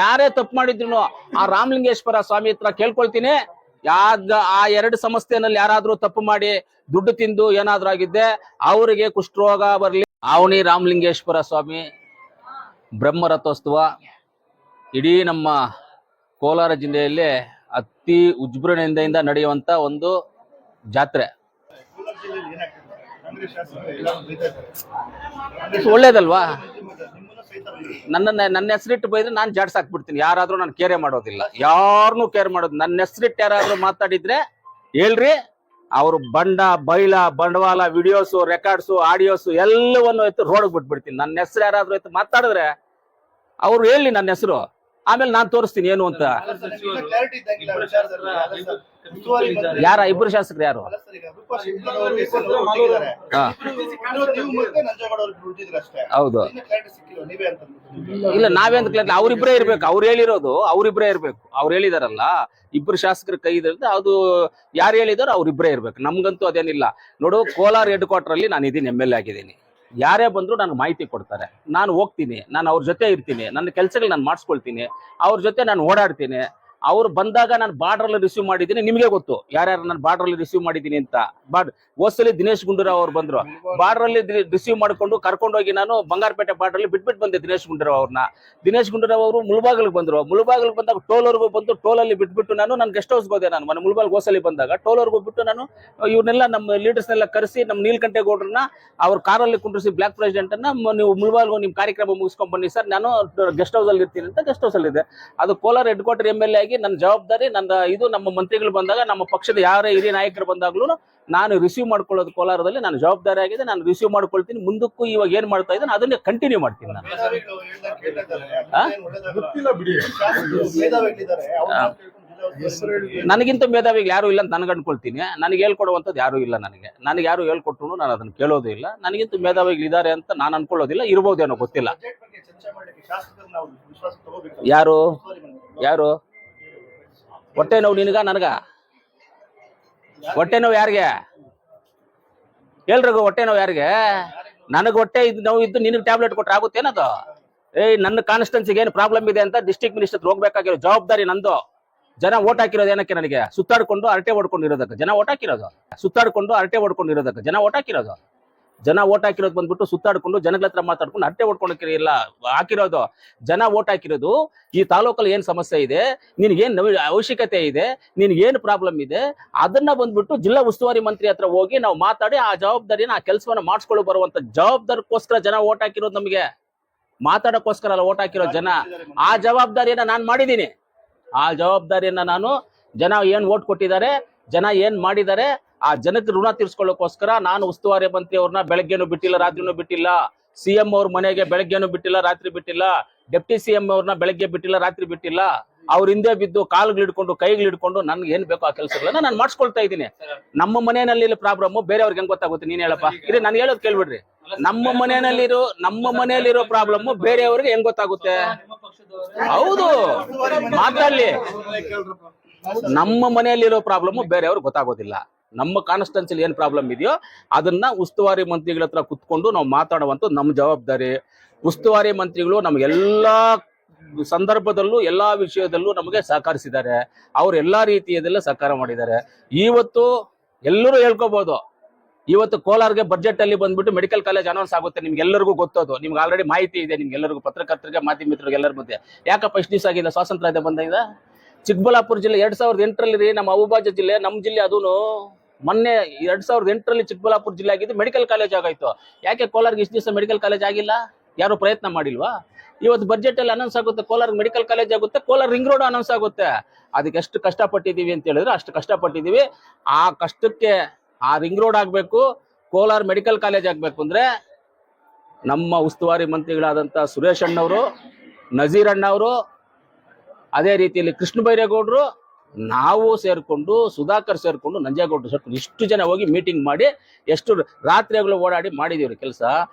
ಯಾರೇ ತಪ್ಪು ಮಾಡಿದ್ರು ಆ ರಾಮಲಿಂಗೇಶ್ವರ ಸ್ವಾಮಿ ಹತ್ರ ಕೇಳ್ಕೊಳ್ತೀನಿ. ಆ ಎರಡು ಸಂಸ್ಥೆನಲ್ಲಿ ಯಾರಾದ್ರೂ ತಪ್ಪು ಮಾಡಿ ದುಡ್ಡು ತಿಂದು ಏನಾದ್ರೂ ಆಗಿದ್ದೆ ಅವರಿಗೆ ಕುಷ್ಠರೋಗ ಬರ್ಲಿ. ಆವಣಿ ರಾಮಲಿಂಗೇಶ್ವರ ಸ್ವಾಮಿ ಬ್ರಹ್ಮ ರಥೋತ್ಸವ ಇಡೀ ನಮ್ಮ ಕೋಲಾರ ಜಿಲ್ಲೆಯಲ್ಲಿ ಅತಿ ಉಜ್ಬೃಣೆಯಿಂದ ನಡೆಯುವಂತ ಒಂದು ಜಾತ್ರೆ. ಒಳ್ಳೇದಲ್ವಾ? ನನ್ನ ಹೆಸರಿಟ್ಟು ಬೈದ್ರೆ ನಾನು ಜಾಡ್ಸ್ ಹಾಕ್ಬಿಡ್ತೀನಿ. ಯಾರಾದ್ರೂ ನಾನು ಕೇರೆ ಮಾಡೋದಿಲ್ಲ, ಯಾರನ್ನೂ ಕೇರ್ ಮಾಡೋದು. ನನ್ನ ಹೆಸರಿಟ್ಟು ಯಾರಾದ್ರೂ ಮಾತಾಡಿದ್ರೆ ಹೇಳ್ರಿ, ಅವರು ಬಂಡವಾಳ ವಿಡಿಯೋಸು, ರೆಕಾರ್ಡ್ಸು, ಆಡಿಯೋಸು ಎಲ್ಲವನ್ನು ಎತ್ತು ರೋಡ್ಗೆ ಬಿಟ್ಬಿಡ್ತೀನಿ. ನನ್ನ ಹೆಸರು ಯಾರಾದ್ರೂ ಎತ್ತು ಮಾತಾಡಿದ್ರೆ ಅವ್ರು ಹೇಳಿ ನನ್ನ ಹೆಸರು, ಆಮೇಲೆ ನಾನ್ ತೋರಿಸ್ತೀನಿ ಏನು ಅಂತ. ಯಾರ ಇಬ್ರು ಶಾಸಕರು ಯಾರು? ಹೌದು, ಇಲ್ಲ ನಾವೇ ಅಂತ ಕೇಳಿದ್ರೆ ಅವ್ರಿಬ್ರೇ ಇರ್ಬೇಕು. ಅವ್ರು ಹೇಳಿರೋದು ಅವ್ರಿಬ್ರೇ ಇರ್ಬೇಕು. ಅವ್ರು ಹೇಳಿದಾರಲ್ಲ ಇಬ್ರು ಶಾಸಕರ ಕೈ ಇದೆ, ಅದು ಯಾರು ಹೇಳಿದಾರೋ ಅವ್ರಿಬ್ರೇ ಇರ್ಬೇಕು. ನಮ್ಗಂತೂ ಅದೇನಿಲ್ಲ. ನೋಡು, ಕೋಲಾರ ಹೆಡ್ ಕ್ವಾರ್ಟರ್ ಅಲ್ಲಿ ನಾನು ಇದೀನಿ, MLA ಆಗಿದ್ದೀನಿ. ಯಾರೇ ಬಂದ್ರು ನನಗೆ ಮಾಹಿತಿ ಕೊಡ್ತಾರೆ, ನಾನು ಹೋಗ್ತೀನಿ, ನಾನು ಅವ್ರ ಜೊತೆ ಇರ್ತೀನಿ, ನನ್ನ ಕೆಲಸಗಳು ನಾನು ಮಾಡಿಸ್ಕೊಳ್ತೀನಿ, ಅವ್ರ ಜೊತೆ ನಾನು ಓಡಾಡ್ತೀನಿ. ಅವ್ರು ಬಂದಾಗ ನಾನು ಬಾರ್ಡ್ರಲ್ಲಿ ರಿಸೀವ್ ಮಾಡಿದ್ದೀನಿ, ನಿಮಗೆ ಗೊತ್ತು ಯಾರ್ಯಾರು ನಾನು ಬಾರ್ಡ್ರಲ್ಲಿ ರಿಸೀವ್ ಮಾಡಿದ್ದೀನಿ ಅಂತ. ಹೋದ್ಸಲಿ ದಿನೇಶ್ ಗುಂಡೂರಾವ್ ಅವ್ರು ಬಂದ್ರು, ಬಾರ್ಡ್ರಲ್ಲಿ ರಿಸೀವ್ ಮಾಡ್ಕೊಂಡು ಕರ್ಕೊಂಡೋಗಿ ನಾನು ಬಂಗಾರಪೇಟೆ ಬಾರ್ಡ್ರಲ್ಲಿ ಬಿಟ್ಬಿಟ್ಟು ಬಂದೆ ದಿನೇಶ್ ಗುಂಡೂರಾವ್ ಅವ್ರನ್ನ. ದಿನೇಶ್ ಗುಂಡೂರಾವ್ ಅವರು ಮುಳಬಾಗಿಲಿಗೆ ಬಂದ್ರು, ಮುಳಬಾಗಿಲಿಗೆ ಬಂದಾಗ ಟೋಲ್ವರೆಗೂ ಬಂದು ಟೋಲಲ್ಲಿ ಬಿಟ್ಬಿಟ್ಟು ನಾನು ಗೆಸ್ಟ್ ಹೌಸ್ಗೆ ಹೋದೆ. ನಾನು ಮುಳಬಾಗಿಲು ಹೋದ್ಸಲಿ ಬಂದಾಗ ಟೋಲ್ವರೆಗೂ ಬಿಟ್ಟು ನಾನು ಇವ್ರನ್ನೆಲ್ಲ ನಮ್ಮ ಲೀಡರ್ಸ್ನೆಲ್ಲ ಕರೆಸಿ ನಮ್ಮ ನೀಲಕಂಠೇಗೌಡ್ರನ್ನ ಅವ್ರ ಕಾರಲ್ಲಿ ಕುಂಡ್ರಿಸಿ ಬ್ಲಾಕ್ ಪ್ರೆಸಿಡೆಂಟ್ ಅನ್ನ ನೀವು ಮುಳಬಾಗಿಲು ನಿಮ್ಮ ಕಾರ್ಯಕ್ರಮ ಮುಗಿಸ್ಕೊಂಡ್ ಬನ್ನಿ ಸರ್, ನಾನು ಗೆಸ್ಟ್ ಹೌಸ್ ಅಲ್ಲಿ ಇರ್ತೀನಿ ಅಂತ ಗೆಸ್ಟ್ ಹೌಸ್ ಅಲ್ಲಿ ಇದೆ. ಅದು ಕೋಲಾರ ಹೆಡ್ ಕ್ವಾರ್ಟರ್ MLA ಆಗಿ ನನ್ನ ಜವಾಬ್ದಾರಿ, ಇದು ನಮ್ಮ ಮಂತ್ರಿಗಳು ಬಂದಾಗ, ನಮ್ಮ ಪಕ್ಷದ ಯಾರೇ ಹಿರಿಯ ನಾಯಕರು ಬಂದಾಗ್ಲೂ ನಾನು ರಿಸೀವ್ ಮಾಡ್ಕೊಳ್ಳೋದು ಕೋಲಾರದಲ್ಲಿ ನನ್ನ ಜವಾಬ್ದಾರಿ ಆಗಿದೆ. ನಾನು ರಿಸೀವ್ ಮಾಡ್ಕೊಳ್ತೀನಿ. ಮುಂದಕ್ಕೂ ಇವಾಗ ಏನ್ ಮಾಡ್ತಾ ಇದ್ದೀನಿ ಅದನ್ನೇ ಕಂಟಿನ್ಯೂ ಮಾಡ್ತೀನಿ ನಾನು. ನನಗಿಂತ ಮೇಧಾವಿಗಳು ಯಾರು ಇಲ್ಲ ಅಂತ ನನಗೆ ಅನ್ಕೊಳ್ತೀನಿ. ನನಗೆ ಹೇಳ್ಕೊಡುವಂಥದ್ದು ಯಾರು ಇಲ್ಲ. ನನಗೆ ಯಾರು ಹೇಳ್ಕೊಟ್ರು ನಾನು ಅದನ್ನ ಕೇಳೋದು ಇಲ್ಲ. ನನಗಿಂತ ಮೇಧಾವಿಗಳು ಇದ್ದಾರೆ ಅಂತ ನಾನು ಅನ್ಕೊಳ್ಳೋದಿಲ್ಲ. ಇರ್ಬೋದೇನೋ ಗೊತ್ತಿಲ್ಲ. ಯಾರು ಯಾರು ಹೊಟ್ಟೆ ನೋವು ನಿನಗ ನನಗ? ಹೊಟ್ಟೆ ನೋವು ಯಾರಿಗೆ? ಎಲ್ರಿಗೂ ಹೊಟ್ಟೆ ನೋವು ಯಾರಿಗೆ? ನನಗೆ ಹೊಟ್ಟೆ ನೋವು ಇದ್ದು ನಿನಗೆ ಟ್ಯಾಬ್ಲೆಟ್ ಕೊಟ್ರೆ ಆಗುತ್ತೇನದು? ನನ್ನ ಕಾನ್ಸ್ಟಿಟ್ಯೂನ್ಸಿಗೆ ಏನು ಪ್ರಾಬ್ಲಮ್ ಇದೆ ಅಂತ ಡಿಸ್ಟ್ರಿಕ್ಟ್ ಮಿನಿಸ್ಟರ್ ಹೋಗ್ಬೇಕಾಗಿರೋ ಜವಾಬ್ದಾರಿ ನಂದು. ಜನ ಓಟ್ ಹಾಕಿರೋದು ಏನಕ್ಕೆ? ನನಗೆ ಸುತ್ತಾಡ್ಕೊಂಡು ಅರಟೆ ಹೊಡ್ಕೊಂಡಿರೋದಕ್ಕೆ ಜನ ಓಟ್ ಹಾಕಿರೋದು. ಜನ ಓಟ್ ಹಾಕಿರೋದು ಬಂದ್ಬಿಟ್ಟು ಸುತ್ತಾಡ್ಕೊಂಡು ಜನಗಳ ಹತ್ರ ಮಾತಾಡ್ಕೊಂಡು ಅರಟೆ ಹೊಡ್ಕೊಂಡಿಲ್ಲ ಹಾಕಿರೋದು. ಜನ ಓಟ್ ಹಾಕಿರೋದು ಈ ತಾಲೂಕಲ್ಲಿ ಏನ್ ಸಮಸ್ಯೆ ಇದೆ, ನಿನ್ಗೇನ್ ಅವಶ್ಯಕತೆ ಇದೆ, ನಿನ್ಗೇನು ಪ್ರಾಬ್ಲಮ್ ಇದೆ, ಅದನ್ನ ಬಂದ್ಬಿಟ್ಟು ಜಿಲ್ಲಾ ಉಸ್ತುವಾರಿ ಮಂತ್ರಿ ಹತ್ರ ಹೋಗಿ ನಾವು ಮಾತಾಡಿ ಆ ಜವಾಬ್ದಾರಿನ, ಆ ಕೆಲಸವನ್ನ ಮಾಡಿಸ್ಕೊಳ್ಳೋ ಬರುವಂತ ಜವಾಬ್ದಾರಿಗೋಸ್ಕರ ಜನ ಓಟ್ ಹಾಕಿರೋದು. ನಮಗೆ ಮಾತಾಡೋಕ್ಕೋಸ್ಕರ ಅಲ್ಲ ಓಟ್ ಹಾಕಿರೋ ಜನ. ಆ ಜವಾಬ್ದಾರಿಯನ್ನ ನಾನು ಮಾಡಿದ್ದೀನಿ. ಆ ಜವಾಬ್ದಾರಿಯನ್ನ ನಾನು, ಜನ ಏನ್ ಓಟ್ ಕೊಟ್ಟಿದ್ದಾರೆ, ಜನ ಏನ್ ಮಾಡಿದ್ದಾರೆ, ಆ ಜನಕ್ಕೆ ಋಣ ತೀರ್ಸ್ಕೊಳ್ಳೋಕೋಸ್ಕರ ನಾನು ಉಸ್ತುವಾರಿ ಮಂತ್ರಿ ಅವ್ರನ್ನ ಬೆಳಗ್ಗೆನೂ ಬಿಟ್ಟಿಲ್ಲ, ರಾತ್ರಿನೂ ಬಿಟ್ಟಿಲ್ಲ. CM ಅವ್ರ ಮನೆಗೆ ಬೆಳಗ್ಗೆನೂ ಬಿಟ್ಟಿಲ್ಲ, ರಾತ್ರಿ ಬಿಟ್ಟಿಲ್ಲ. ಡೆಪ್ಟಿ CM ಅವ್ರನ್ನ ಬೆಳಗ್ಗೆ ಬಿಟ್ಟಿಲ್ಲ, ರಾತ್ರಿ ಬಿಟ್ಟಿಲ್ಲ. ಅವ್ರ ಹಿಂದೆ ಬಿದ್ದು ಕಾಲುಗಳಿಡ್ಕೊಂಡು ಕೈಗಳಿಡ್ಕೊಂಡು ನನ್ಗೆ ಏನ್ ಬೇಕೋ ಆ ಕೆಲಸಗಳನ್ನ ನಾನು ಮಾಡಿಸ್ಕೊಳ್ತಾ ಇದ್ದೀನಿ. ನಮ್ಮ ಮನೆಯಲ್ಲಿ ಪ್ರಾಬ್ಲಮ್ ಬೇರೆಯವ್ರಿಗೆ ಹೆಂಗ್ ಗೊತ್ತಾಗುತ್ತೆ? ನೀನ್ ಹೇಳಪ್ಪ. ಇದ್ರೆ ನಾನು ಹೇಳೋದು ಕೇಳ್ಬಿಡ್ರಿ. ನಮ್ಮ ಮನೆಯಲ್ಲಿರೋ ಪ್ರಾಬ್ಲಮ್ ಬೇರೆಯವ್ರಿಗೆ ಹೆಂಗ್ ಗೊತ್ತಾಗುತ್ತೆ? ಹೌದು, ಮಾತಾಡ್ಲಿ. ನಮ್ಮ ಮನೆಯಲ್ಲಿರೋ ಪ್ರಾಬ್ಲಮ್ ಬೇರೆಯವ್ರಿಗೆ ಗೊತ್ತಾಗೋದಿಲ್ಲ. ನಮ್ಮ ಕಾನ್ಸ್ಟಿಟ್ಯೂನ್ಸಿಲಿ ಏನ್ ಪ್ರಾಬ್ಲಮ್ ಇದೆಯೋ ಅದನ್ನ ಉಸ್ತುವಾರಿ ಮಂತ್ರಿಗಳ ಹತ್ರ ಕುತ್ಕೊಂಡು ನಾವು ಮಾತಾಡುವಂತ ನಮ್ಮ ಜವಾಬ್ದಾರಿ. ಉಸ್ತುವಾರಿ ಮಂತ್ರಿಗಳು ನಮ್ಗೆಲ್ಲಾ ಸಂದರ್ಭದಲ್ಲೂ ಎಲ್ಲಾ ವಿಷಯದಲ್ಲೂ ನಮಗೆ ಸಹಕರಿಸಿದ್ದಾರೆ. ಅವ್ರು ಎಲ್ಲಾ ರೀತಿಯದೆಲ್ಲ ಸಹಕಾರ ಮಾಡಿದ್ದಾರೆ. ಇವತ್ತು ಎಲ್ಲರೂ ಹೇಳ್ಕೋಬಹುದು, ಇವತ್ತು ಕೋಲಾರ್ಗೆ ಬಜೆಟ್ ಅಲ್ಲಿ ಬಂದ್ಬಿಟ್ಟು ಮೆಡಿಕಲ್ ಕಾಲೇಜ್ ಅನೌನ್ಸ್ ಆಗುತ್ತೆ. ನಿಮ್ಗೆಲ್ಲರಿಗೂ ಗೊತ್ತದು, ನಿಮ್ಗೆ ಆಲ್ರೆಡಿ ಮಾಹಿತಿ ಇದೆ. ನಿಮ್ಗೆಲ್ಲರಿಗೂ, ಪತ್ರಕರ್ತರಿಗೆ, ಮಾಧ್ಯಮ ಮಿತ್ರರಿಗೆ ಎಲ್ಲರ ಮಧ್ಯೆ. ಯಾಕಪ್ಪ ಇಷ್ಟು ದಿವಸ ಆಗಿಲ್ಲ? ಸ್ವಾತಂತ್ರ್ಯ ಬಂದಿದೆ. ಚಿಕ್ಕಬಳ್ಳಾಪುರ ಜಿಲ್ಲೆ 2008ರಲ್ಲಿ ನಮ್ಮ ಅವಿಭಾಜ್ಯ ಜಿಲ್ಲೆ, ನಮ್ಮ ಜಿಲ್ಲೆ. ಅದೂನು ಮೊನ್ನೆ 2008ರಲ್ಲಿ ಚಿಕ್ಕಬಳ್ಳಾಪುರ ಜಿಲ್ಲೆ ಆಗಿದ್ದು ಮೆಡಿಕಲ್ ಕಾಲೇಜ್ ಆಗಾಯ್ತು. ಯಾಕೆ ಕೋಲಾರ್ಗೆ ಇಷ್ಟು ದಿವಸ ಮೆಡಿಕಲ್ ಕಾಲೇಜ್ ಆಗಿಲ್ಲ? ಯಾರು ಪ್ರಯತ್ನ ಮಾಡಿಲ್ವಾ? ಇವತ್ತು ಬಜೆಟ್ ಅಲ್ಲಿ ಅನೌನ್ಸ್ ಆಗುತ್ತೆ, ಕೋಲಾರ ಮೆಡಿಕಲ್ ಕಾಲೇಜ್ ಆಗುತ್ತೆ, ಕೋಲಾರ ರಿಂಗ್ ರೋಡ್ ಅನೌನ್ಸ್ ಆಗುತ್ತೆ. ಅದಕ್ಕೆ ಎಷ್ಟು ಕಷ್ಟಪಟ್ಟಿದೀವಿ ಅಂತ ಹೇಳಿದ್ರೆ ಅಷ್ಟು ಕಷ್ಟಪಟ್ಟಿದೀವಿ. ಆ ಕಷ್ಟಕ್ಕೆ ಆ ರಿಂಗ್ ರೋಡ್ ಆಗ್ಬೇಕು, ಕೋಲಾರ ಮೆಡಿಕಲ್ ಕಾಲೇಜ್ ಆಗ್ಬೇಕು ಅಂದ್ರೆ ನಮ್ಮ ಉಸ್ತುವಾರಿ ಮಂತ್ರಿಗಳಾದಂತ ಸುರೇಶ್ ಅಣ್ಣವರು, ನಜೀರ್ ಅಣ್ಣವರು, ಅದೇ ರೀತಿಯಲ್ಲಿ ಕೃಷ್ಣ ಬೈರೇಗೌಡರು, ನಾವು ಸೇರ್ಕೊಂಡು, ಸುಧಾಕರ್ ಸೇರ್ಕೊಂಡು, ನಂಜೇಗೌಡರು ಸೇರ್ಕೊಂಡು ಇಷ್ಟು ಜನ ಹೋಗಿ ಮೀಟಿಂಗ್ ಮಾಡಿ ಎಷ್ಟು ರಾತ್ರಿಗಳು ಓಡಾಡಿ ಮಾಡಿದೀವ್ರಿ ಕೆಲಸ.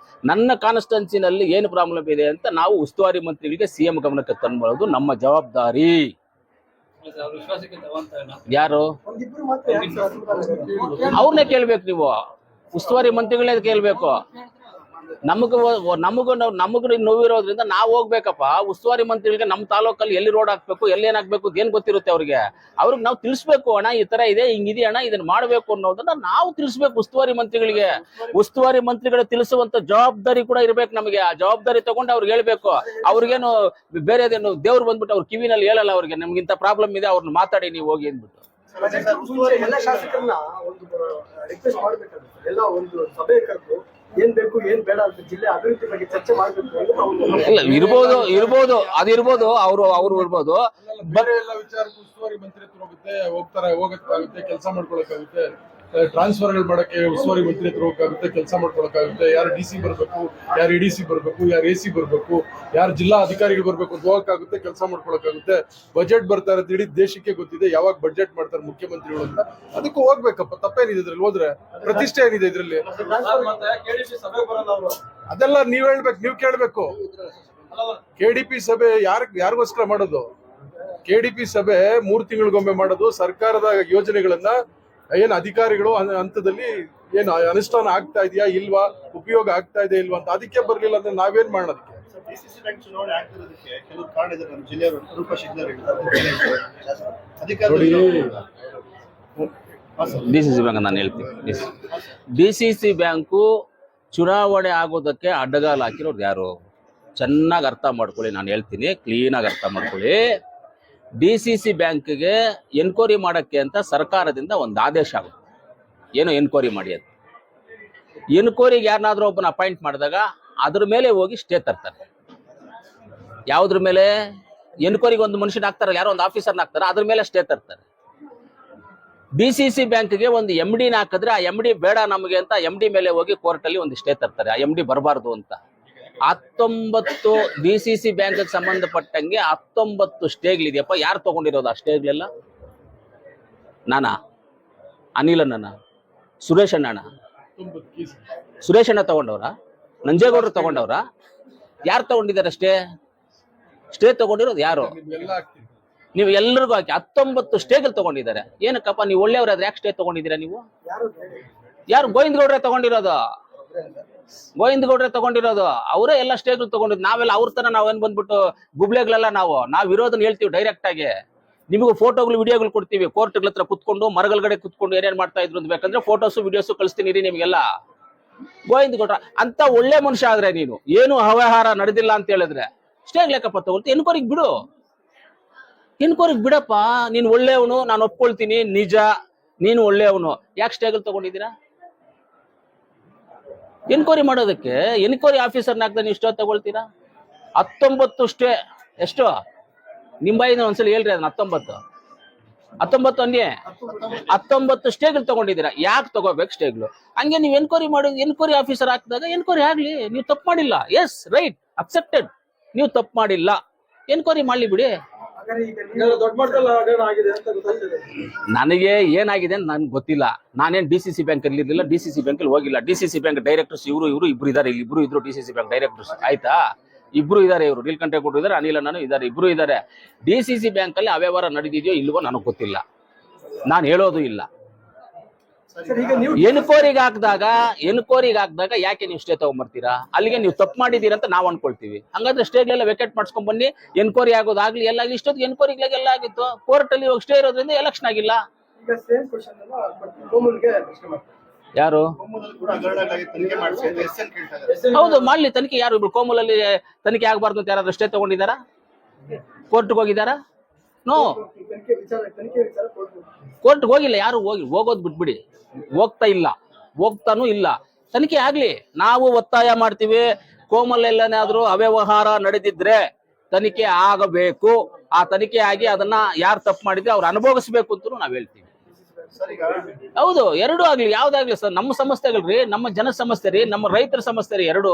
ನನ್ನ ಕಾನ್ಸ್ಟಿಟ್ಯೂನ್ಸಿನಲ್ಲಿ ಏನು ಪ್ರಾಬ್ಲಮ್ ಇದೆ ಅಂತ ನಾವು ಉಸ್ತುವಾರಿ ಮಂತ್ರಿಗಳಿಗೆ CM ಗಮನಕ್ಕೆ ತಂದ್ಕೊಳ್ಳೋದು ನಮ್ಮ ಜವಾಬ್ದಾರಿ. ಯಾರು? ಅವ್ರನ್ನೇ ಕೇಳ್ಬೇಕು ನೀವು. ಉಸ್ತುವಾರಿ ಮಂತ್ರಿಗಳೇ ಕೇಳ್ಬೇಕು. ನಮಗೂ ನೋವಿರೋದ್ರಿಂದ ನಾವು ಹೋಗ್ಬೇಕಪ್ಪ. ಉಸ್ತುವಾರಿ ಮಂತ್ರಿಗಳಿಗೆ ನಮ್ಮ ತಾಲೂಕಲ್ಲಿ ಎಲ್ಲಿ ರೋಡ್ ಹಾಕ್ಬೇಕು, ಎಲ್ಲಿ ಏನಾಗ್ಬೇಕು ಏನ್ ಗೊತ್ತಿರುತ್ತೆ ಅವ್ರಿಗೆ ನಾವು ತಿಳಿಸ್ಬೇಕು. ಅಣ್ಣ ಈ ತರ ಇದೆ, ಹಿಂಗಿದೆ ಅಣ್ಣ, ಇದನ್ನ ಮಾಡ್ಬೇಕು ಅನ್ನೋದನ್ನ ನಾವು ತಿಳಿಸ್ಬೇಕು ಉಸ್ತುವಾರಿ ಮಂತ್ರಿಗಳಿಗೆ. ಉಸ್ತುವಾರಿ ಮಂತ್ರಿಗಳು ತಿಳಿಸುವಂತ ಜವಾಬ್ದಾರಿ ಕೂಡ ಇರ್ಬೇಕು ನಮಗೆ. ಆ ಜವಾಬ್ದಾರಿ ತಗೊಂಡು ಅವ್ರಿಗೆ ಹೇಳ್ಬೇಕು. ಅವ್ರಿಗೇನು ಬೇರೆದೇನು ದೇವ್ರು ಬಂದ್ಬಿಟ್ಟು ಅವ್ರ ಕಿವಿನಲ್ಲಿ ಹೇಳಲ್ಲ ಅವ್ರಿಗೆ ನಮ್ಗೆ ಇಂಥ ಪ್ರಾಬ್ಲಮ್ ಇದೆ, ಅವ್ರನ್ನ ಮಾತಾಡಿ ನೀವು ಹೋಗಿ ಅಂದ್ಬಿಟ್ಟು. ಎಲ್ಲ ಶಾಸಕರನ್ನ ಒಂದು ರಿಕ್ವೆಸ್ಟ್ ಮಾಡ್ಬೇಕಾಗುತ್ತೆ, ಎಲ್ಲ ಒಂದು ಸಭೆ ಕರೆದು ಏನ್ ಬೇಕು ಏನ್ ಬೇಡ ಅಂತ ಜಿಲ್ಲೆ ಅಭಿವೃದ್ಧಿ ಬಗ್ಗೆ ಚರ್ಚೆ ಮಾಡ್ಬೇಕು. ಇಲ್ಲ ಇರ್ಬೋದು ಅದಿರ್ಬೋದು, ಅವ್ರು ಇರ್ಬೋದು. ಬೇರೆ ಎಲ್ಲ ವಿಚಾರಕ್ಕೂ ಉಸ್ತುವಾರಿ ಮಂತ್ರಿ ಹತ್ರ ಹೋಗಕ್ಕಾಗುತ್ತೆ, ಕೆಲಸ ಮಾಡ್ಕೊಳಕ್ಕಾಗುತ್ತೆ. ಟ್ರಾನ್ಸ್ಫರ್ಗಳು ಮಾಡಕ್ಕೆ ಉಸ್ತುವಾರಿ ಮಂತ್ರಿ ಹತ್ರ ಹೋಗಕ್ಕಾಗುತ್ತೆ, ಕೆಲಸ ಮಾಡ್ಕೊಳಕ್ಕಾಗುತ್ತೆ. ಯಾರು DC ಬರ್ಬೇಕು, ಯಾರು EDC ಬರ್ಬೇಕು, ಯಾರು AC ಬರ್ಬೇಕು, ಯಾರು ಜಿಲ್ಲಾ ಅಧಿಕಾರಿಗಳು ಬರ್ಬೇಕು ಅಂತ ಹೋಗಕ್ಕಾಗುತ್ತೆ, ಕೆಲಸ ಮಾಡ್ಕೊಳಕ್ಕಾಗುತ್ತೆ. ಬಜೆಟ್ ಬರ್ತಾ ಇರೋದು ಇಡೀ ದೇಶಕ್ಕೆ ಗೊತ್ತಿದೆ, ಯಾವಾಗ ಬಜೆಟ್ ಮಾಡ್ತಾರೆ ಮುಖ್ಯಮಂತ್ರಿಗಳು ಅಂತ. ಅದಕ್ಕೂ ಹೋಗ್ಬೇಕಪ್ಪ, ತಪ್ಪೇನಿದೆ ಇದ್ರಲ್ಲಿ, ಹೋದ್ರೆ ಪ್ರತಿಷ್ಠೆ ಏನಿದೆ ಇದ್ರಲ್ಲಿ? ಅದೆಲ್ಲ ನೀವ್ ಹೇಳ್ಬೇಕು, ನೀವ್ ಕೇಳ್ಬೇಕು. KDP ಸಭೆ ಯಾರಿಗೋಸ್ಕರ ಮಾಡೋದು? KDP ಸಭೆ 3 ತಿಂಗಳಿಗೊಮ್ಮೆ ಮಾಡೋದು. ಸರ್ಕಾರದ ಯೋಜನೆಗಳನ್ನ ಏನ್ ಅಧಿಕಾರಿಗಳು ಹಂತದಲ್ಲಿ ಏನ್ ಅನುಷ್ಠಾನ ಆಗ್ತಾ ಇದೆಯಾ ಇಲ್ವಾ, ಉಪಯೋಗ ಆಗ್ತಾ ಇದೆ ಇಲ್ವಾ ಅಂತ. ಅದಕ್ಕೆ ಬರ್ಲಿಲ್ಲ ಅಂದ್ರೆ ನಾವೇನ್ ಮಾಡೋದಕ್ಕೆ? DCC ಬ್ಯಾಂಕ್ ಚುನಾವಣೆ ಆಗ್ತಿರೋದಕ್ಕೆ ಕೆಲವು ಕಾರಣ ಇದೆ. ನಮ್ಮ ಜಿಲ್ಲೆಯವರು ರೂಪ ಶಿಗ್ನರ್ DCC ಬ್ಯಾಂಕ್ ನಾನು ಹೇಳ್ತೀನಿ. DCC ಬ್ಯಾಂಕು ಚುನಾವಣೆ ಆಗೋದಕ್ಕೆ ಅಡ್ಡಗಾಲ ಹಾಕಿರೋದು ಯಾರು? ಚೆನ್ನಾಗಿ ಅರ್ಥ ಮಾಡ್ಕೊಳ್ಳಿ, ನಾನು ಹೇಳ್ತೀನಿ, ಕ್ಲೀನಾಗಿ ಅರ್ಥ ಮಾಡ್ಕೊಳ್ಳಿ. DCC ಬ್ಯಾಂಕ್ಗೆ ಎನ್ಕ್ವೈರಿ ಮಾಡಕ್ಕೆ ಅಂತ ಸರ್ಕಾರದಿಂದ ಒಂದು ಆದೇಶ ಆಗುತ್ತೆ. ಏನೋ ಎನ್ಕ್ವೈರಿ ಮಾಡಿ ಅಂತ. ಎನ್ಕ್ವೈರಿಗೆ ಯಾರನ್ನಾದ್ರೂ ಒಬ್ಬನ ಅಪಾಯಿಂಟ್ ಮಾಡಿದಾಗ ಅದ್ರ ಮೇಲೆ ಹೋಗಿ ಸ್ಟೇ ತರ್ತಾರೆ. ಯಾವುದ್ರ ಮೇಲೆ? ಎನ್ಕ್ವೈರಿಗೆ ಒಂದು ಮನುಷ್ಯನ ಹಾಕ್ತಾರಲ್ಲ, ಯಾರೋ ಒಂದು ಆಫೀಸರ್ನ ಹಾಕ್ತಾರೆ, ಅದ್ರ ಮೇಲೆ ಸ್ಟೇ ತರ್ತಾರೆ. DCC ಬ್ಯಾಂಕ್ಗೆ ಒಂದು MD ಹಾಕಿದ್ರೆ ಆ MD ಬೇಡ ನಮಗೆ ಅಂತ MD ಮೇಲೆ ಹೋಗಿ ಕೋರ್ಟಲ್ಲಿ ಒಂದು ಸ್ಟೇ ತರ್ತಾರೆ. ಆ MD ಬರಬಾರ್ದು ಅಂತ. 19 DCC ಬ್ಯಾಂಕ್ಗೆ ಸಂಬಂಧಪಟ್ಟಂಗೆ 19 ಸ್ಟೇಗಳಿದೆಯಪ್ಪ. ಯಾರು ತಗೊಂಡಿರೋದು ಆ ಸ್ಟೇಗಳೆಲ್ಲ? ನಾನಾ? ಅನಿಲಣ್ಣ? ಸುರೇಶ್ ಅಣ್ಣ ತಗೊಂಡವ್ರ? ನಂಜೇಗೌಡರು ತಗೊಂಡವ್ರ? ಯಾರು ತಗೊಂಡಿದ್ದಾರೆ ಸ್ಟೇ ತಗೊಂಡಿರೋದು ಯಾರು? ನೀವು ಎಲ್ಲರಿಗೂ ಹಾಕಿ 19 ಸ್ಟೇಗಳು ತಗೊಂಡಿದ್ದಾರೆ. ಏನಕ್ಕಪ್ಪ ನೀವು ಒಳ್ಳೆಯವ್ರಾದ್ರೆ ಯಾಕೆ ಸ್ಟೇ ತಗೊಂಡಿದ್ದೀರಾ ನೀವು? ಯಾರು? ಗೋವಿಂದಗೌಡ್ರೆ ತಗೊಂಡಿರೋದು. ಅವರೇ ಎಲ್ಲ ಸ್ಟೇಗಳು ತಗೊಂಡಿದ್ದು. ನಾವೆಲ್ಲ ಅವ್ರ ತರ ನಾವೇನ್ ಬಂದ್ಬಿಟ್ಟು ಗುಬ್ಳೆಗಳೆಲ್ಲ ನಾವು ಇರೋದನ್ನ ಹೇಳ್ತೀವಿ ಡೈರೆಕ್ಟ್ ಆಗಿ. ನಿಮಗೂ ಫೋಟೋಗಳು ವಿಡಿಯೋಗಳು ಕೊಡ್ತೀವಿ. ಕೋರ್ಟ್ಗಳ ಹತ್ರ ಕುತ್ಕೊಂಡು ಮರಗಳಗಡೆ ಕುತ್ಕೊಂಡು ಏನೇನ್ ಮಾಡ್ತಾ ಇದ್ರು ಅಂತ ಬೇಕಂದ್ರೆ ಫೋಟೋಸ್ ವಿಡಿಯೋಸ್ ಕಳಿಸ್ತೀನಿ ನಿಮ್ಗೆಲ್ಲ. ಗೋವಿಂದಗೌಡ್ರ ಅಂತ ಒಳ್ಳೆ ಮನುಷ್ಯ ಆದ್ರೆ ನೀನು ಏನು ಅವ್ಯವಹಾರ ನಡೆದಿಲ್ಲ ಅಂತ ಹೇಳಿದ್ರೆ ಸ್ಟೇಗ್ ಲೆಕ್ಕಪ್ಪ ತಗೊಳ್ತಿ. ಎನ್ಕ್ವೈರಿಗೆ ಬಿಡಪ್ಪ. ನೀನು ಒಳ್ಳೆಯವನು, ನಾನು ಒಪ್ಕೊಳ್ತೀನಿ, ನಿಜ, ನೀನು ಒಳ್ಳೆಯವನು. ಯಾಕೆ ಸ್ಟೇಗಳು ತಗೊಂಡಿದ್ದೀರಾ? ಎನ್ಕ್ವೈರಿ ಮಾಡೋದಕ್ಕೆ ಎನ್ಕ್ವೈರಿ ಆಫೀಸರ್ನ ಹಾಕ್ದ ನೀವು ಸ್ಟೇ ತಗೊಳ್ತೀರಾ? 19 ಸ್ಟೇ. ಎಷ್ಟು ನಿಂಬಾಯಿನ ಒಂದ್ಸಲ ಹೇಳ್ರಿ ಅದನ್ನ. 19 ಅನ್ನೇ 19 ಸ್ಟೇಗಳು ತಗೊಂಡಿದ್ದೀರಾ. ಯಾಕೆ ತಗೋಬೇಕು ಸ್ಟೇಗಳು? ಹಂಗೆ ನೀವು ಎನ್ಕ್ವೈರಿ ಆಫೀಸರ್ ಹಾಕಿದಾಗ ಎನ್ಕ್ವೈರಿ ಆಗ್ಲಿ. ನೀವು ತಪ್ಪು ಮಾಡಿಲ್ಲ, ಎಸ್ ರೈಟ್, ಅಕ್ಸೆಪ್ಟೆಡ್, ನೀವು ತಪ್ಪು ಮಾಡಿಲ್ಲ, ಎನ್ಕ್ವೈರಿ ಮಾಡ್ಲಿ ಬಿಡಿ. ನನಗೆ ಏನಾಗಿದೆ ಅಂತ ನನ್ಗೆ ಗೊತ್ತಿಲ್ಲ. ನಾನೇನ್ DCC ಬ್ಯಾಂಕ್ ಅಲ್ಲಿ ಇರ್ಲಿಲ್ಲ, DCC ಬ್ಯಾಂಕ್ ಅಲ್ಲಿ ಹೋಗಿಲ್ಲ. DCC ಬ್ಯಾಂಕ್ ಡೈರೆಕ್ಟರ್ಸ್ ಇಬ್ರು ಇದ್ದಾರೆ. ಇಬ್ರು ಇದ್ರು DCC ಬ್ಯಾಂಕ್ ಡೈರೆಕ್ಟರ್ಸ್, ಆಯ್ತಾ? ಇಬ್ರು ಇದಾರೆ. ಇವರು ನೀಲಕಂಠೇಗೌಡರು ಇದಾರೆ, ಅನಿಲಣ್ಣನು ಇದಾರೆ, ಇಬ್ರು ಇದಾರೆ. DCC ಬ್ಯಾಂಕ್ ಅಲ್ಲಿ ಅವ್ಯವಹಾರ ನಡೆದಿದೆಯೋ ಇಲ್ವೋ ನನಗೆ ಗೊತ್ತಿಲ್ಲ, ನಾನು ಹೇಳೋದು ಇಲ್ಲ. ಎನ್ಕ್ವೈರಿಗೆ ಹಾಕಿದಾಗ ಯಾಕೆ ನೀವು ಸ್ಟೇ ತಗೊಂಡ್ಬರ್ತೀರಾ? ಅಲ್ಲಿಗೆ ನೀವು ತಪ್ಪು ಮಾಡಿದೀರ ಅಂತ ನಾವು ಅನ್ಕೊಳ್ತೀವಿ. ಹಂಗಾದ್ರೆ ಸ್ಟೇಗಳೆಲ್ಲ ವೆಕೇಟ್ ಮಾಡ್ಸ್ಕೊಂಡ್ ಬನ್ನಿ. ಎನ್ಕ್ವೈರಿ ಆಗೋದಾಗ್ಲಿ ಎಲ್ಲ ಇಷ್ಟೊತ್ತಿಗೆ ಎನ್ಕ್ವೈರಿಗೆಲ್ಲ ಆಗಿತ್ತು. ಕೋರ್ಟ್ ಅಲ್ಲಿ ಹೋಗಿ ಸ್ಟೇ ಇರೋದ್ರಿಂದ ಎಲೆಕ್ಷನ್ ಆಗಿಲ್ಲ. ಯಾರು? ಹೌದು, ಮಾಡ್ಲಿ ತನಿಖೆ. ಯಾರು ಇಬ್ರು ಕೋಮಲಲ್ಲಿ ತನಿಖೆ ಆಗಬಾರ್ದು ಅಂತ ಯಾರಾದ್ರೂ ಸ್ಟೇ ತಗೊಂಡಿದ್ದಾರಾ? ಕೋರ್ಟ್ಗೆ ಹೋಗಿದ್ದಾರಾ? ನೋ, ಕೋರ್ಟ್ಗೆ ಹೋಗಿಲ್ಲ. ಯಾರು ಹೋಗೋದು ಬಿಟ್ಬಿಡಿ. ಹೋಗ್ತಾನೂ ಇಲ್ಲ. ತನಿಖೆ ಆಗ್ಲಿ, ನಾವು ಒತ್ತಾಯ ಮಾಡ್ತೀವಿ. ಕೋಮಲ್ ಎಲ್ಲನಾದ್ರೂ ಅವ್ಯವಹಾರ ನಡೆದಿದ್ರೆ ತನಿಖೆ ಆಗಬೇಕು. ಆ ತನಿಖೆ ಆಗಿ ಅದನ್ನ ಯಾರು ತಪ್ಪು ಮಾಡಿದ್ರೆ ಅವ್ರು ಅನುಭವಿಸ್ಬೇಕು ಅಂತ ನಾವ್ ಹೇಳ್ತೀವಿ. ಹೌದು, ಎರಡೂ ಆಗ್ಲಿ, ಯಾವ್ದಾಗ್ಲಿ ಸರ್. ನಮ್ಮ ಸಮಸ್ಯೆಗಳ್ರಿ, ನಮ್ಮ ಜನ ಸಮಸ್ಯೆ ರೀ, ನಮ್ಮ ರೈತರ ಸಮಸ್ಯೆ ರೀ ಎರಡು.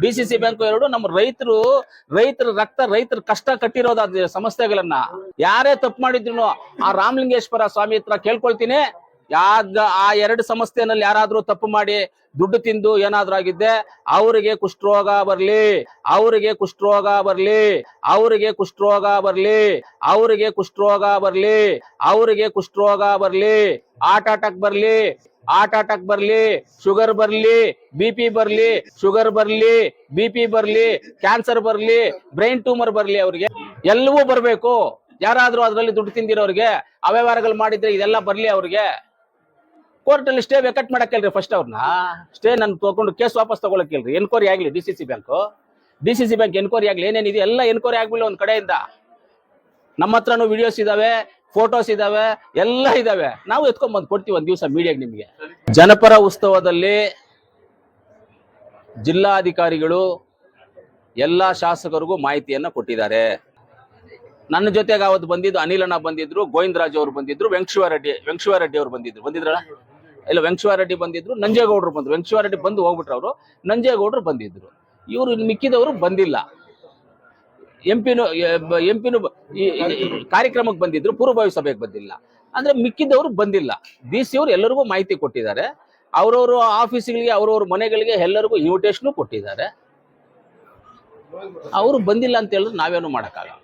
DCC ಬ್ಯಾಂಕ್ ಎರಡು ನಮ್ಮ ರೈತರ ರಕ್ತ, ರೈತರ ಕಷ್ಟ ಕಟ್ಟಿರೋದ ಸಮಸ್ಯೆಗಳನ್ನ ಯಾರೇ ತಪ್ಪು ಮಾಡಿದ್ರು ಆ ರಾಮಲಿಂಗೇಶ್ವರ ಸ್ವಾಮಿ ಹತ್ರ ಕೇಳ್ಕೊಳ್ತೀನಿ. ಆ 2 ಸಮಸ್ಯೆನಲ್ಲಿ ಯಾರಾದ್ರೂ ತಪ್ಪು ಮಾಡಿ ದುಡ್ಡು ತಿಂದು ಏನಾದ್ರೂ ಆಗಿದ್ದೆ ಅವರಿಗೆ ಕುಷ್ಠರೋಗ ಬರ್ಲಿ, ಅವರಿಗೆ ಕುಷ್ಠರೋಗ ಬರ್ಲಿ, ಅವರಿಗೆ ಕುಷ್ಠರೋಗ ಬರ್ಲಿ, ಅವರಿಗೆ ಕುಷ್ಠರೋಗ ಬರ್ಲಿ, ಅವರಿಗೆ ಕುಷ್ಠರೋಗ ಬರ್ಲಿ, ಹಾರ್ಟ್ ಅಟ್ಯಾಕ್ ಬರ್ಲಿ, ಹಾರ್ಟ್ ಅಟ್ಯಾಕ್ ಬರ್ಲಿ, ಶುಗರ್ ಬರ್ಲಿ, BP ಬರ್ಲಿ, ಶುಗರ್ ಬರ್ಲಿ, BP ಬರ್ಲಿ, ಕ್ಯಾನ್ಸರ್ ಬರ್ಲಿ, ಬ್ರೈನ್ ಟ್ಯೂಮರ್ ಬರ್ಲಿ, ಅವ್ರಿಗೆ ಎಲ್ಲವೂ ಬರ್ಬೇಕು. ಯಾರಾದ್ರೂ ಅದ್ರಲ್ಲಿ ದುಡ್ಡು ತಿಂದಿರೋರಿಗೆ, ಅವ್ಯವಹಾರಗಳು ಮಾಡಿದ್ರೆ ಇದೆಲ್ಲ ಬರ್ಲಿ ಅವ್ರಿಗೆ. ಕೋರ್ಟ್ ಅಲ್ಲಿ ಸ್ಟೇ ವೆಕಟ್ ಮಾಡಕ್ ಹೇಳ್ರಿ ಫಸ್ಟ್ ಅವ್ರನ್ನ. ಸ್ಟೇ ನನ್ ತಗೊಂಡು ಕೇಸ್ ವಾಪಸ್ ತಗೊಳಕ್ ಹೇಳ್ರಿ. ಎನ್ಕ್ವೈರಿ ಆಗ್ಲಿ DCC ಬ್ಯಾಂಕ್ ಎನ್ಕ್ವೈರಿ ಆಗ್ಲಿ, ಏನೇನಿದೆ ಎಲ್ಲ ಎನ್ಕ್ವೈರಿ ಆಗ್ಬಿಲ್ಲ ಒಂದ್ ಕಡೆಯಿಂದ. ನಮ್ಮ ಹತ್ರನೂ ವಿಡಿಯೋಸ್ ಇದಾವೆ, ಫೋಟೋಸ್ ಇದಾವೆ, ಎಲ್ಲ ಇದಾವೆ. ನಾವು ಎತ್ಕೊಂಡ್ ಬಂದು ಕೊಡ್ತೀವಿ ಒಂದ್ ದಿವಸ ಮೀಡಿಯಾಗೆ ನಿಮ್ಗೆ. ಜನಪರ ಉತ್ಸವದಲ್ಲಿ ಜಿಲ್ಲಾಧಿಕಾರಿಗಳು ಎಲ್ಲಾ ಶಾಸಕರಿಗೂ ಮಾಹಿತಿಯನ್ನ ಕೊಟ್ಟಿದ್ದಾರೆ. ನನ್ನ ಜೊತೆಗೆ ಅವತ್ತು ಬಂದಿದ್ದು ಅನಿಲಣ್ಣ ಬಂದಿದ್ರು, ಗೋವಿಂದರಾಜ್ ಅವರು ಬಂದಿದ್ರು, ವೆಂಕಟೇಶ್ವರರೆಡ್ಡಿ ಅವರು ಬಂದಿದ್ರಲ್ಲ, ಇಲ್ಲ ವೆಂಕಟೇಶ್ವರರೆಡ್ಡಿ ಬಂದಿದ್ರು, ನಂಜೇಗೌಡರು ಬಂದ್ರು. ವೆಂಕಟೇಶ್ವರರೆಡ್ಡಿ ಬಂದು ಹೋಗ್ಬಿಟ್ರು ಅವರು, ನಂಜೇಗೌಡರು ಬಂದಿದ್ರು. ಇವರು ಮಿಕ್ಕಿದವರು ಬಂದಿಲ್ಲ. ಎಂಪಿನು ಕಾರ್ಯಕ್ರಮಕ್ಕೆ ಬಂದಿದ್ರು, ಪೂರ್ವಭಾವಿ ಸಭೆಗೆ ಬಂದಿಲ್ಲ. ಅಂದ್ರೆ ಮಿಕ್ಕಿದವರು ಬಂದಿಲ್ಲ. DC ಅವರು ಎಲ್ಲರಿಗೂ ಮಾಹಿತಿ ಕೊಟ್ಟಿದ್ದಾರೆ. ಅವ್ರವ್ರ ಆಫೀಸ್ಗಳಿಗೆ, ಅವ್ರವ್ರ ಮನೆಗಳಿಗೆ ಎಲ್ಲರಿಗೂ ಇನ್ವಿಟೇಷನ್ ಕೊಟ್ಟಿದ್ದಾರೆ. ಅವರು ಬಂದಿಲ್ಲ ಅಂತ ಹೇಳಿದ್ರೆ ನಾವೇನು ಮಾಡಕ್ಕಾಗಲ್ಲ.